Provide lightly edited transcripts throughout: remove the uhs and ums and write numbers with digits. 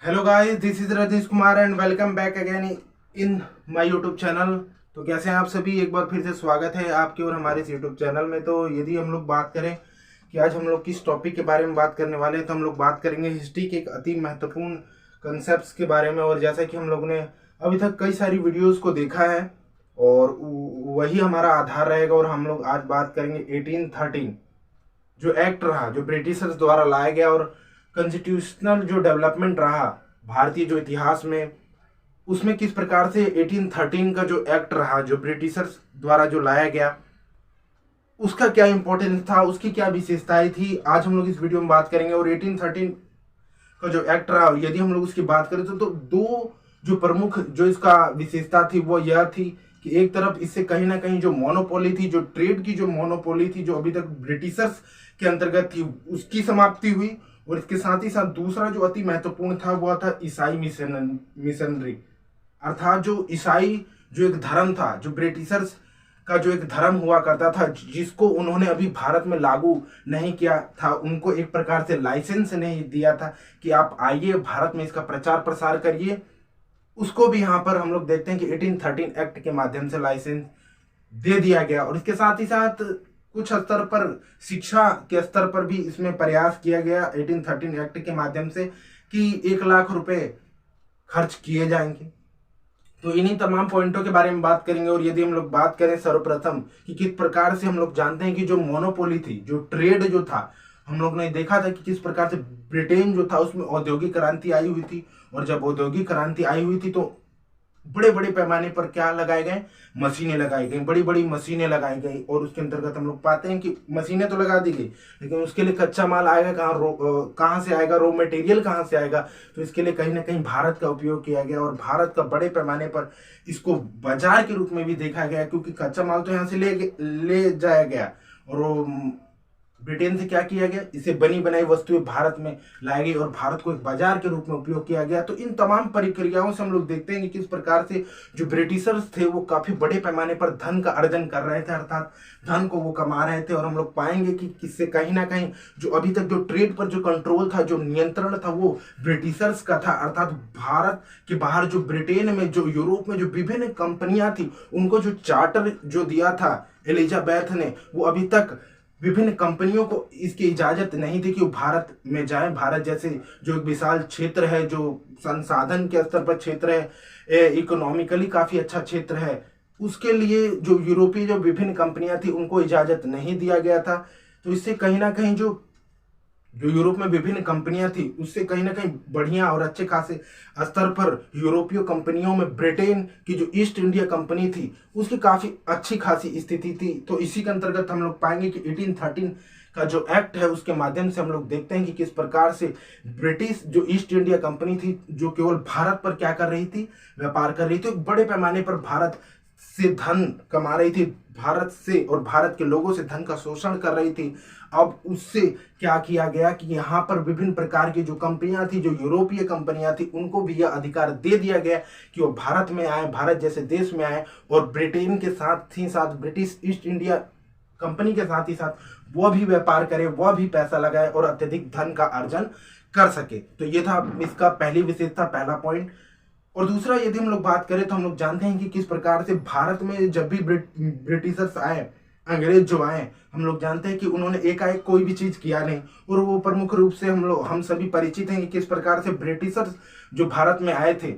Hello guys, this is Rajnish Kumar and welcome back again in my YouTube channel. तो कैसे हैं आप सभी? एक बार फिर से स्वागत है आपके और हमारे इस यूट्यूब चैनल में। तो यदि हम लोग बात करें कि आज हम लोग किस टॉपिक के बारे में बात करने वाले हैं, तो हम लोग बात करेंगे हिस्ट्री के एक अति महत्वपूर्ण कंसेप्ट के बारे में। और जैसा कि हम लोग ने अभी तक कई सारी वीडियोज़ को देखा है और वही हमारा आधार रहेगा। और हम लोग आज बात करेंगे 1813 जो एक्ट रहा, जो ब्रिटिशर्स द्वारा लाया गया, और कॉन्स्टिट्यूशनल जो डेवलपमेंट रहा भारतीय जो इतिहास में, उसमें किस प्रकार से 1813 का जो एक्ट रहा, जो ब्रिटिशर्स द्वारा जो लाया गया, उसका क्या इंपॉर्टेंस था, उसकी क्या विशेषताएं थी, आज हम लोग इस वीडियो में बात करेंगे। और 1813 का जो एक्ट रहा, यदि हम लोग उसकी बात करें तो दो जो प्रमुख जो इसका विशेषता थी वो यह थी कि एक तरफ इससे कहीं ना कहीं जो मोनोपोली थी, जो ट्रेड की जो मोनोपोली थी, जो अभी तक ब्रिटिशर्स के अंतर्गत थी, उसकी समाप्ति हुई। और इसके साथ ही साथ दूसरा जो अति महत्वपूर्ण था वह था ईसाई मिशनरी, अर्थात जो ईसाई जो एक धर्म था, जो ब्रिटिशर्स का जो एक धर्म हुआ करता था, जिसको उन्होंने अभी भारत में लागू नहीं किया था, उनको एक प्रकार से लाइसेंस नहीं दिया था कि आप आइए भारत में इसका प्रचार प्रसार करिए, उसको भी यहाँ पर हम लोग देखते हैं कि 1813 एक्ट के माध्यम से लाइसेंस दे दिया गया। और इसके साथ ही साथ कुछ स्तर पर, शिक्षा के स्तर पर भी इसमें प्रयास किया गया 1813 एक्ट के माध्यम से कि 1 लाख रुपए खर्च किए जाएंगे। तो इन्हीं तमाम पॉइंटों के बारे में बात करेंगे। और यदि हम लोग बात करें सर्वप्रथम कि किस प्रकार से हम लोग जानते हैं कि जो मोनोपोली थी, जो ट्रेड जो था, हम लोग ने देखा था कि किस प्रकार से ब्रिटेन जो था उसमें औद्योगिक क्रांति आई हुई थी। और जब औद्योगिक क्रांति आई हुई थी तो बड़े बड़े पैमाने पर क्या लगाए गए, मशीनें लगाई गई, बड़ी बड़ी मशीनें लगाई गई। और उसके अंतर्गत हम लोग पाते हैं कि मशीनें तो लगा दी गई, लेकिन उसके लिए कच्चा माल आएगा कहाँ, कहाँ से आएगा, रॉ मटेरियल कहाँ से आएगा। तो इसके लिए कहीं ना कहीं भारत का उपयोग किया गया और भारत का बड़े पैमाने पर इसको बाजार के रूप में भी देखा गया, क्योंकि कच्चा माल तो यहाँ से ले जाया गया और ब्रिटेन से क्या किया गया, इसे बनी बनाई वस्तुएं भारत में लाई गई और भारत को एक बाजार के रूप में उपयोग किया गया। तो इन तमाम प्रक्रियाओं से हम लोग देखते हैं कि किस प्रकार से जो ब्रिटिशर्स थे वो काफी बड़े पैमाने पर धन का अर्जन कर रहे थे, अर्थात धन को वो कमा रहे थे। और हम लोग पाएंगे कि किससे कहीं ना कहीं जो अभी तक जो ट्रेड पर जो कंट्रोल था, जो नियंत्रण था, वो ब्रिटिशर्स का था। अर्थात भारत के बाहर जो ब्रिटेन में, जो यूरोप में जो विभिन्न कंपनियां थी, उनको जो चार्टर जो दिया था एलिजाबेथ ने, वो अभी तक विभिन्न कंपनियों को इसकी इजाजत नहीं थी कि वो भारत में जाए। भारत जैसे जो एक विशाल क्षेत्र है, जो संसाधन के स्तर पर क्षेत्र है, इकोनॉमिकली काफी अच्छा क्षेत्र है, उसके लिए जो यूरोपीय जो विभिन्न कंपनियां थी उनको इजाजत नहीं दिया गया था। तो इससे कहीं ना कहीं जो जो यूरोप में विभिन्न कंपनियां थी, उससे कहीं ना कहीं बढ़िया और अच्छे खासे स्तर पर यूरोपीय कंपनियों में ब्रिटेन की जो ईस्ट इंडिया कंपनी थी उसकी काफी अच्छी खासी स्थिति थी। तो इसी के अंतर्गत हम लोग पाएंगे कि 1813 का जो एक्ट है उसके माध्यम से हम लोग देखते हैं कि किस प्रकार से ब्रिटिश जो ईस्ट इंडिया कंपनी थी, जो केवल भारत पर क्या कर रही थी, व्यापार कर रही थी, बड़े पैमाने पर भारत से धन कमा रही थी, भारत से और भारत के लोगों से धन का शोषण कर रही थी। अब उससे क्या किया गया कि यहाँ पर विभिन्न प्रकार की जो कंपनियां थी, जो यूरोपीय कंपनियां थी, उनको भी यह अधिकार दे दिया गया कि वो भारत में आए, भारत जैसे देश में आए और ब्रिटेन के साथ ही साथ, ब्रिटिश ईस्ट इंडिया कंपनी के साथ ही साथ वह भी व्यापार करे, वह भी पैसा लगाए और अत्यधिक धन का अर्जन कर सके। तो ये था इसका पहली विशेषता, पहला पॉइंट। और दूसरा, यदि हम लोग बात करें तो हम लोग जानते हैं कि किस प्रकार से भारत में जब भी ब्रिटिशर्स आए, अंग्रेज जो आए, हम लोग जानते हैं कि उन्होंने एकाएक कोई भी चीज किया नहीं। और वो प्रमुख रूप से हम सभी परिचित हैं कि किस प्रकार से ब्रिटिशर्स जो भारत में आए थे,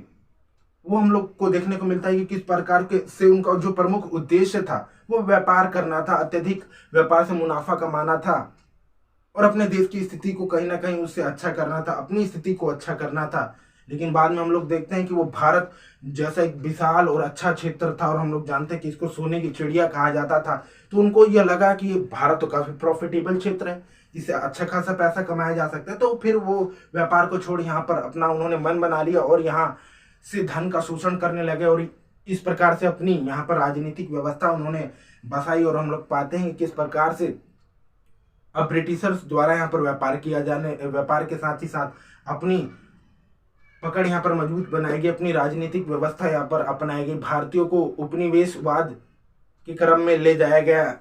वो हम लोग को देखने को मिलता है कि किस प्रकार के से उनका जो प्रमुख उद्देश्य था वो व्यापार करना था, अत्यधिक व्यापार से मुनाफा कमाना था और अपने देश की स्थिति को कहीं ना कहीं उससे अच्छा करना था, अपनी स्थिति को अच्छा करना था। लेकिन बाद में हम लोग देखते हैं कि वो भारत जैसा एक विशाल और अच्छा क्षेत्र था और हम लोग जानते हैं कि इसको सोने की चिड़िया कहा जाता था। तो उनको यह लगा कि ये भारत तो काफी प्रॉफिटेबल क्षेत्र है, इससे अच्छा खासा पैसा कमाया जा सकता है। तो फिर वो व्यापार को छोड़ यहाँ पर अपना उन्होंने मन बना लिया और यहाँ से धन का शोषण करने लगे और इस प्रकार से अपनी यहाँ पर राजनीतिक व्यवस्था उन्होंने बसाई। और हम लोग पाते हैं कि किस प्रकार से अब ब्रिटिशर्स द्वारा यहाँ पर व्यापार किया जाने, व्यापार के साथ ही साथ अपनी पकड़ यहाँ पर मजबूत बनाएगी, अपनी राजनीतिक व्यवस्था यहाँ पर अपनाएगी, भारतीयों को उपनिवेशवाद के क्रम में ले जाया गया,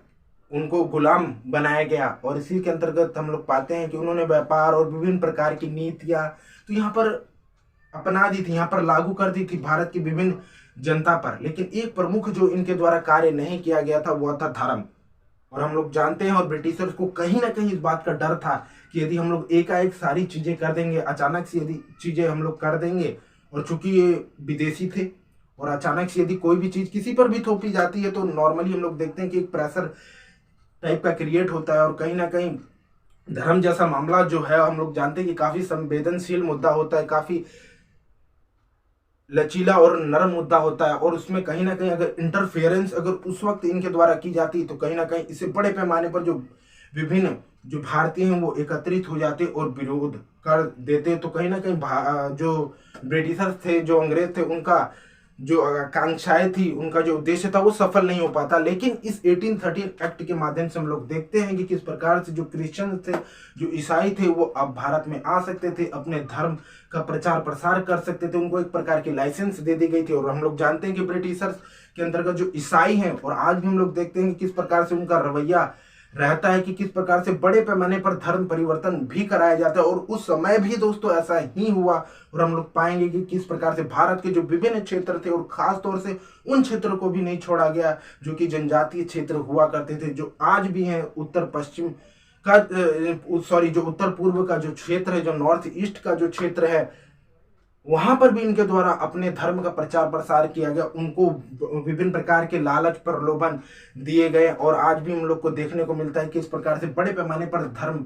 उनको गुलाम बनाया गया। और इसी के अंतर्गत हम लोग पाते हैं कि उन्होंने व्यापार और विभिन्न प्रकार की नीतियाँ, तो यहाँ पर अपना दी थी, यहाँ पर लागू कर दी थी भारत की विभिन्न जनता पर। लेकिन एक प्रमुख जो इनके द्वारा कार्य नहीं किया गया था वो था धर्म। और हम लोग जानते हैं, और ब्रिटिशर्स को कहीं ना कहीं इस बात का डर था कि यदि हम लोग एकाएक सारी चीजें कर देंगे, अचानक से यदि चीजें हम लोग कर देंगे, और चूंकि ये विदेशी थे और अचानक से यदि कोई भी चीज किसी पर भी थोपी जाती है तो नॉर्मली हम लोग देखते हैं कि एक प्रेशर टाइप का क्रिएट होता है। और कहीं ना कहीं धर्म जैसा मामला जो है हम लोग जानते हैं कि काफी संवेदनशील मुद्दा होता है, काफी लचीला और नरम मुद्दा होता है। और उसमें कहीं ना कहीं अगर इंटरफेरेंस अगर उस वक्त इनके द्वारा की जाती तो कहीं ना कहीं इसे बड़े पैमाने पर जो विभिन्न जो भारतीय हैं वो एकत्रित हो जाते और विरोध कर देते। तो कहीं ना कहीं जो ब्रिटिशर्स थे, जो अंग्रेज थे, उनका जो आकांक्षाएं थी, उनका जो उद्देश्य था वो सफल नहीं हो पाता। लेकिन इस 1813 एक्ट के माध्यम से हम लोग देखते हैं कि किस प्रकार से जो क्रिश्चियन थे, जो ईसाई थे, वो अब भारत में आ सकते थे, अपने धर्म का प्रचार प्रसार कर सकते थे। उनको एक प्रकार की लाइसेंस दे दी गई थी। और हम लोग जानते हैं कि ब्रिटिशर्स के अंतर्गत जो ईसाई हैं, और आज भी हम लोग देखते हैं कि किस प्रकार से उनका रवैया रहता है, कि किस प्रकार से बड़े पैमाने पर धर्म परिवर्तन भी कराया जाता है। और उस समय भी दोस्तों ऐसा ही हुआ। और हम लोग पाएंगे कि किस प्रकार से भारत के जो विभिन्न क्षेत्र थे, और खास तौर से उन क्षेत्रों को भी नहीं छोड़ा गया जो कि जनजातीय क्षेत्र हुआ करते थे, जो आज भी हैं उत्तर पश्चिम का जो उत्तर पूर्व का जो क्षेत्र है, जो नॉर्थ ईस्ट का जो क्षेत्र है, वहां पर भी इनके द्वारा अपने धर्म का प्रचार प्रसार किया गया। उनको विभिन्न प्रकार के लालच प्रलोभन दिए गए। और आज भी हम लोग को देखने को मिलता है कि इस प्रकार से बड़े पैमाने पर धर्म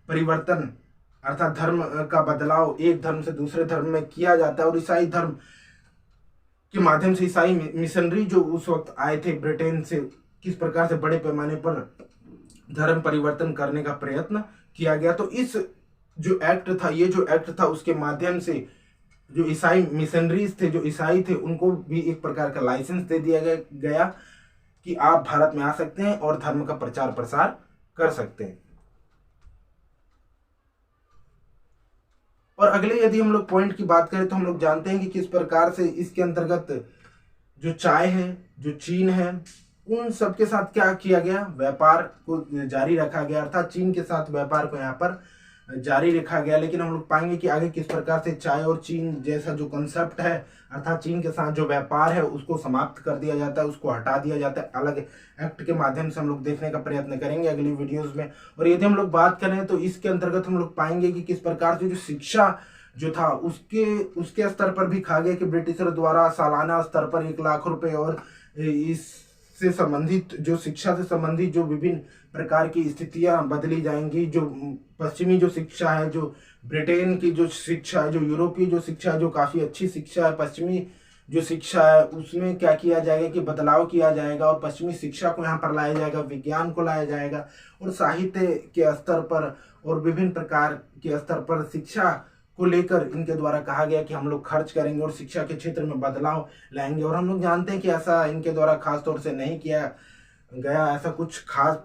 परिवर्तन अर्थात धर्म का बदलाव एक धर्म से दूसरे धर्म में किया जाता है। और ईसाई धर्म के माध्यम से ईसाई मिशनरी जो उस वक्त आए थे ब्रिटेन से, किस प्रकार से बड़े पैमाने पर धर्म परिवर्तन करने का प्रयत्न किया गया। तो इस जो एक्ट था, ये जो एक्ट था, उसके माध्यम से जो ईसाई मिशनरीज थे, जो ईसाई थे, उनको भी एक प्रकार का लाइसेंस दे दिया गया कि आप भारत में आ सकते हैं और धर्म का प्रचार प्रसार कर सकते हैं। और अगले यदि हम लोग पॉइंट की बात करें तो हम लोग जानते हैं कि किस प्रकार से इसके अंतर्गत जो चाय है, जो चीन है, उन सब के साथ क्या किया गया, व्यापार को जारी रखा गया। अर्थात चीन के साथ व्यापार को यहाँ पर जारी रखा गया। लेकिन हम लोग पाएंगे कि आगे किस प्रकार से चाय और चीन जैसा जो कंसेप्ट है, अर्थात चीन के साथ जो व्यापार है, उसको समाप्त कर दिया जाता है, उसको हटा दिया जाता है। अलग एक्ट के माध्यम से हम लोग देखने का प्रयत्न करेंगे अगली वीडियोस में। और यदि हम लोग बात करें तो इसके अंतर्गत हम लोग पाएंगे कि किस प्रकार से जो शिक्षा जो था उसके स्तर पर भी कहा गया कि ब्रिटिशर द्वारा सालाना स्तर पर 1 लाख रुपए, और इससे संबंधित जो शिक्षा से संबंधित जो विभिन्न प्रकार की स्थितियां बदली जाएंगी। जो पश्चिमी जो शिक्षा है, जो ब्रिटेन की जो शिक्षा है, जो यूरोपीय जो शिक्षा है, जो काफी अच्छी शिक्षा है, पश्चिमी जो शिक्षा है, उसमें क्या किया जाएगा कि बदलाव किया जाएगा। और पश्चिमी शिक्षा को यहाँ पर लाया जाएगा, विज्ञान को लाया जाएगा, और साहित्य के स्तर पर और विभिन्न प्रकार के स्तर पर शिक्षा को लेकर इनके द्वारा कहा गया कि हम लोग खर्च करेंगे और शिक्षा के क्षेत्र में बदलाव लाएंगे। और हम लोग जानते हैं कि ऐसा इनके द्वारा खास तौर से नहीं किया गया, ऐसा कुछ खास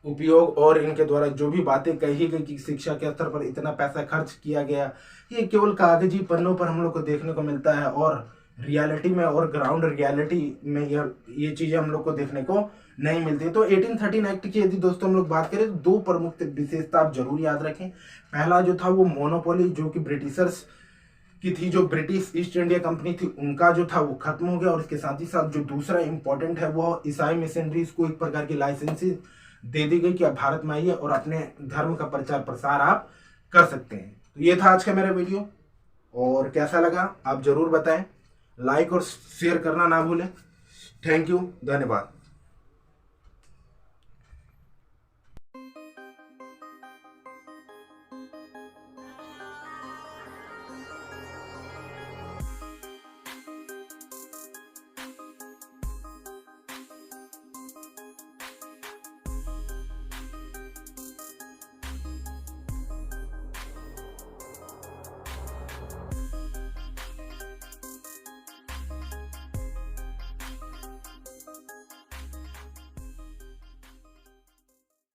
उपयोग। और इनके द्वारा जो भी बातें कही गई कि शिक्षा के स्तर पर इतना पैसा खर्च किया गया, ये केवल कागजी पन्नों पर हम लोग को देखने को मिलता है। और रियलिटी में और ग्राउंड रियलिटी में ये चीजें हम लोग को देखने को नहीं मिलती। तो 1813 एक्ट की यदि दोस्तों हम लोग बात करें तो 2 प्रमुख विशेषता आप जरूर याद रखें। पहला जो था वो मोनोपोली जो कि ब्रिटिशर्स की थी, जो ब्रिटिश ईस्ट इंडिया कंपनी थी, उनका जो था वो खत्म हो गया। और इसके साथ ही साथ जो दूसरा इंपॉर्टेंट है वो ईसाई मिशनरीज को एक प्रकार की लाइसेंसेस दे दी गई कि आप भारत में आइए और अपने धर्म का प्रचार प्रसार आप कर सकते हैं। तो ये था आज का मेरा वीडियो, और कैसा लगा आप जरूर बताएं। लाइक और शेयर करना ना भूलें। थैंक यू, धन्यवाद।